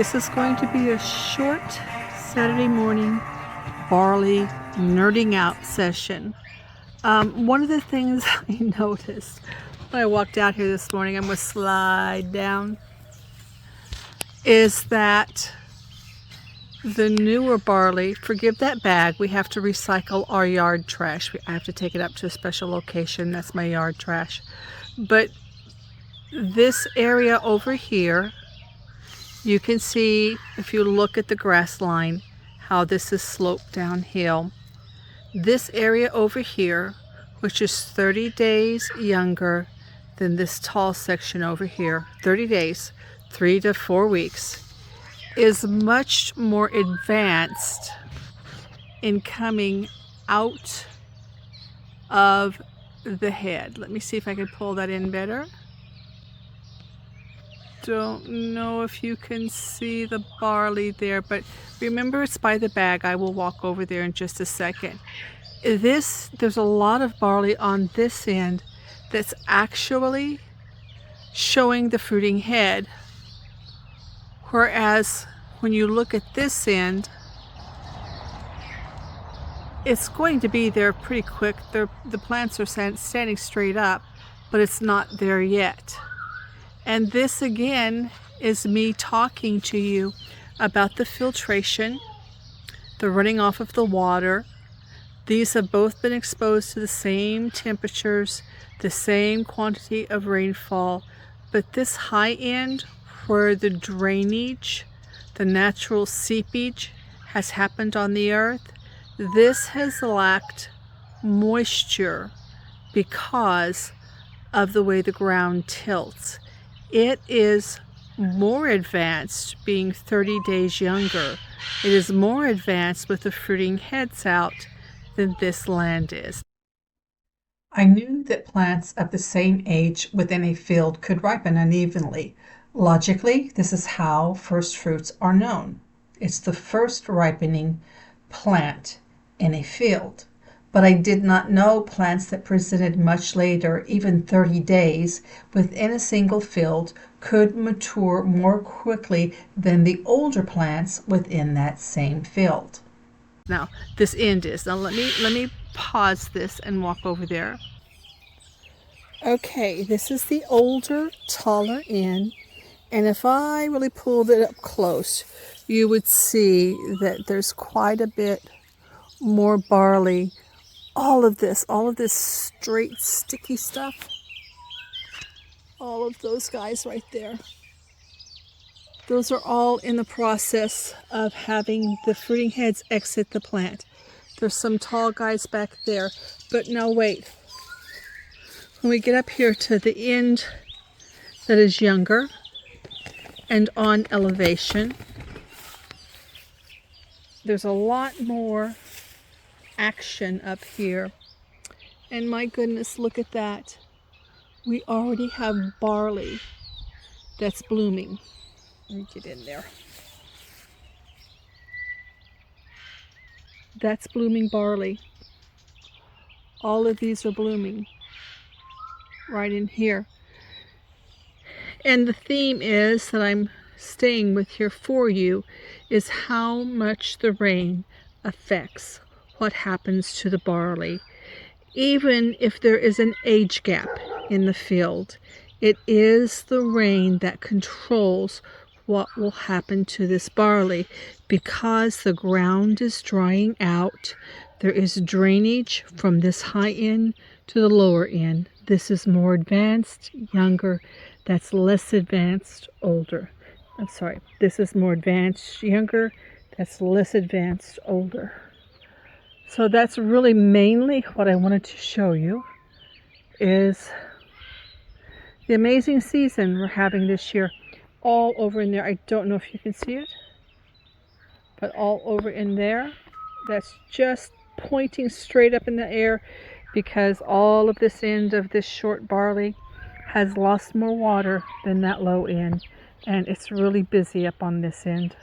This is going to be a short Saturday morning barley nerding out session. One of the things I noticed when I walked out here this morning, I'm going to slide down, is that the newer barley, forgive that bag, we have to recycle our yard trash. I have to take it up to a special location. That's my yard trash. But this area over here, you can see, if you look at the grass line, how this is sloped downhill. This area over here, which is 30 days younger than this tall section over here, 30 days, 3 to 4 weeks, is much more advanced in coming out of the head. Let me see if I can pull that in better. Don't know if you can see the barley there, but remember, it's by the bag. I will walk over there in just a second. There's a lot of barley on this end that's actually showing the fruiting head, whereas when you look at this end, it's going to be there pretty quick. The plants are standing straight up, but it's not there yet. And this again is me talking to you about the filtration, the running off of the water. These have both been exposed to the same temperatures, the same quantity of rainfall, but this high end where the drainage, the natural seepage has happened on the earth, this has lacked moisture because of the way the ground tilts. It is more advanced, being 30 days younger. It is more advanced with the fruiting heads out than this land is. I knew that plants of the same age within a field could ripen unevenly. Logically, this is how first fruits are known. It's the first ripening plant in a field. But I did not know plants that presented much later, even 30 days, within a single field could mature more quickly than the older plants within that same field. Now, this end is. Now let me pause this and walk over there. Okay, this is the older, taller end. And if I really pulled it up close, you would see that there's quite a bit more barley. All of this straight sticky stuff, all of those guys right there, those are all in the process of having the fruiting heads exit the plant. There's some tall guys back there, but now wait. When we get up here to the end that is younger and on elevation, there's a lot more action up here, and my goodness, look at that. We already have barley that's blooming. Let me get in there. That's blooming barley. All of these are blooming right in here. And the theme is that I'm staying with here for you is how much the rain affects what happens to the barley. Even if there is an age gap in the field, it is the rain that controls what will happen to this barley, because the ground is drying out. There is drainage from this high end to the lower end. This is more advanced, younger. That's less advanced, older. I'm sorry. This is more advanced, younger. That's less advanced, older. So that's really mainly what I wanted to show you, is the amazing season we're having this year. All over in there, I don't know if you can see it, but all over in there, that's just pointing straight up in the air, because all of this end of this short barley has lost more water than that low end, and it's really busy up on this end.